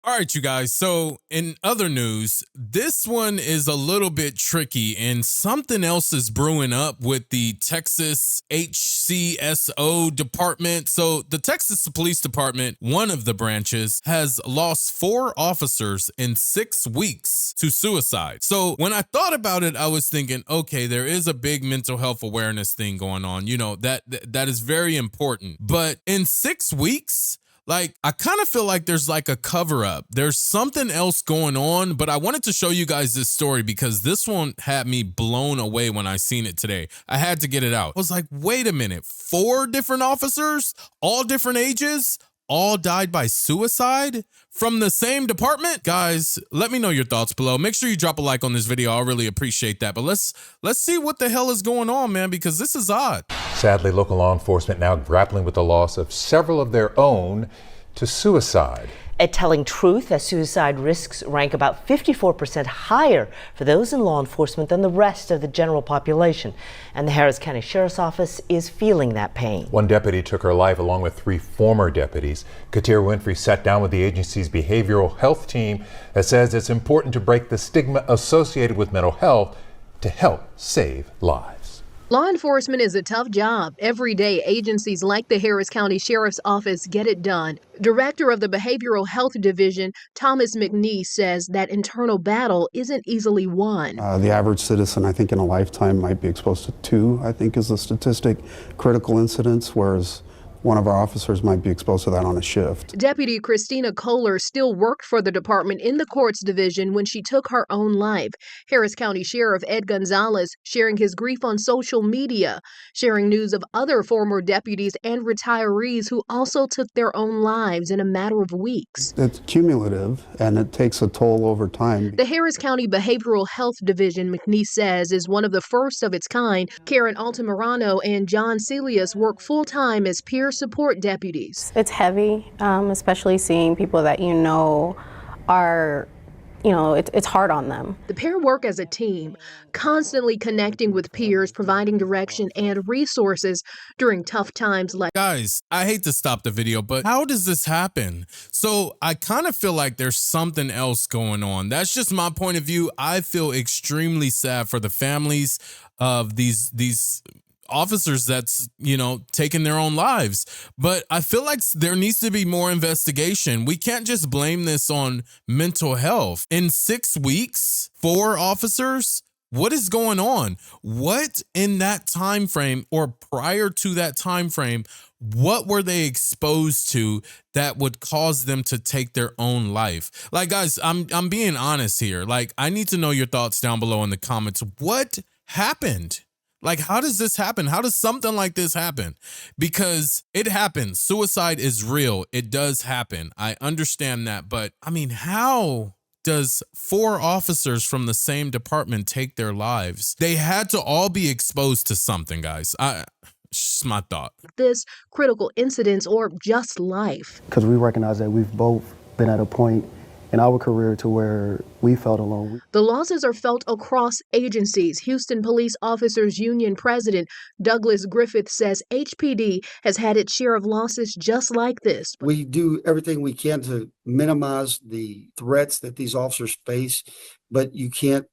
All right, you guys. So, in other news, this one is a little bit tricky, and something else is brewing up with the Texas HCSO department. So, the Texas Police Department, one of the branches, has lost 4 officers in 6 weeks to suicide. So, when I thought about it, I was thinking, okay, there is a big mental health awareness thing going on. You know, that is very important. But in 6 weeks, like, I kind of feel like there's like a cover up. There's something else going on, but I wanted to show you guys this story because this one had me blown away when I seen it today. I had to get it out. I was like, wait a minute, 4 different officers, all different ages, all died by suicide from the same department? Guys, let me know your thoughts below. Make sure you drop a like on this video. I'll really appreciate that. But let's see what the hell is going on, man, because this is odd. Sadly, local law enforcement now grappling with the loss of several of their own to suicide. At Telling Truth, as suicide risks rank about 54% higher for those in law enforcement than the rest of the general population. And the Harris County Sheriff's Office is feeling that pain. One deputy took her life along with 3 former deputies. Katia Winfrey sat down with the agency's behavioral health team that says it's important to break the stigma associated with mental health to help save lives. Law enforcement is a tough job. Every day, agencies like the Harris County Sheriff's Office get it done. Director of the Behavioral Health Division, Thomas McNeese, says that internal battle isn't easily won. The average citizen, I think, in a lifetime might be exposed to 2, I think is the statistic, critical incidents, whereas one of our officers might be exposed to that on a shift. Deputy Christina Kohler still worked for the department in the courts division when she took her own life. Harris County Sheriff Ed Gonzalez sharing his grief on social media, sharing news of other former deputies and retirees who also took their own lives in a matter of weeks. It's cumulative and it takes a toll over time. The Harris County Behavioral Health Division, McNeese says, is one of the first of its kind. Karen Altamirano and John Celius work full-time as peer support deputies. It's heavy, especially seeing people that are, it's hard on them. The pair work as a team, constantly connecting with peers, providing direction and resources during tough times like... Guys, I hate to stop the video, but how does this happen? So I kind of feel like there's something else going on. That's just my point of view. I feel extremely sad for the families of these officers that's, taking their own lives. But I feel like there needs to be more investigation. We can't just blame this on mental health. In 6 weeks, 4 officers, what is going on? What in that time frame or prior to that time frame, what were they exposed to that would cause them to take their own life? Like, guys, I'm being honest here. Like, I need to know your thoughts down below in the comments. What happened? Like, how does this happen? How does something like this happen? Because it happens. Suicide is real. It does happen. I understand that. But I mean, how does 4 officers from the same department take their lives? They had to all be exposed to something, guys. It's my thought. This critical incidents or just life. Because we recognize that we've both been at a point in our career to where we felt alone. The losses are felt across agencies. Houston Police Officers Union President Douglas Griffith says HPD has had its share of losses just like this. We do everything we can to minimize the threats that these officers face, but you can't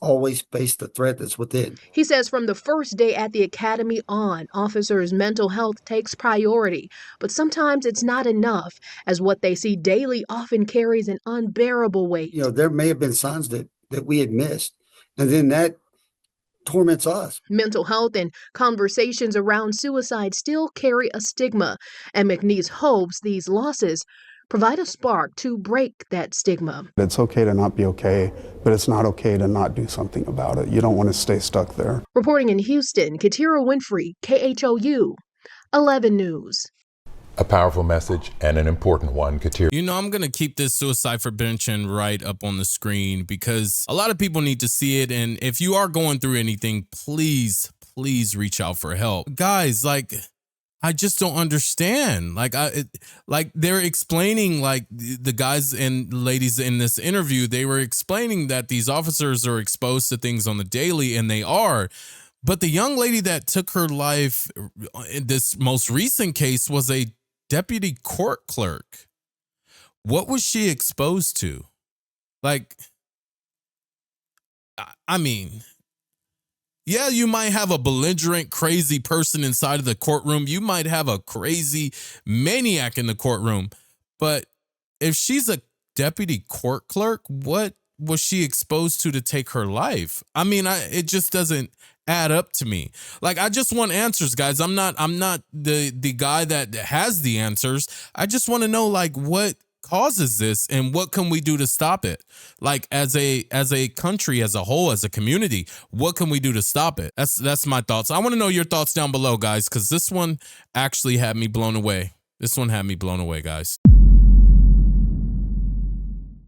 always face the threat that's within. He says from the first day at the academy on, officers' mental health takes priority, but sometimes it's not enough, as what they see daily often carries an unbearable weight. There may have been signs that we had missed, and then that torments us. Mental health and conversations around suicide still carry a stigma, and McNeese hopes these losses provide a spark to break that stigma. It's okay to not be okay, but it's not okay to not do something about it. You don't want to stay stuck there. Reporting in Houston, Katia Winfrey, KHOU 11 News. A powerful message and an important one, Katia. I'm going to keep this suicide prevention right up on the screen because a lot of people need to see it. And if you are going through anything, please reach out for help. Guys, I just don't understand. Like they're explaining, like the guys and ladies in this interview, they were explaining that these officers are exposed to things on the daily, and they are. But the young lady that took her life in this most recent case was a deputy court clerk. What was she exposed to? Like, I mean, yeah, you might have a belligerent, crazy person inside of the courtroom. You might have a crazy maniac in the courtroom. But if she's a deputy court clerk, what was she exposed to take her life? I mean, it just doesn't add up to me. Like, I just want answers, guys. I'm not the guy that has the answers. I just want to know, like, what causes this and what can we do to stop it? Like, as a country, as a whole, as a community, what can we do to stop it? That's my thoughts. I want to know your thoughts down below, guys, because this one actually had me blown away. This one had me blown away, guys.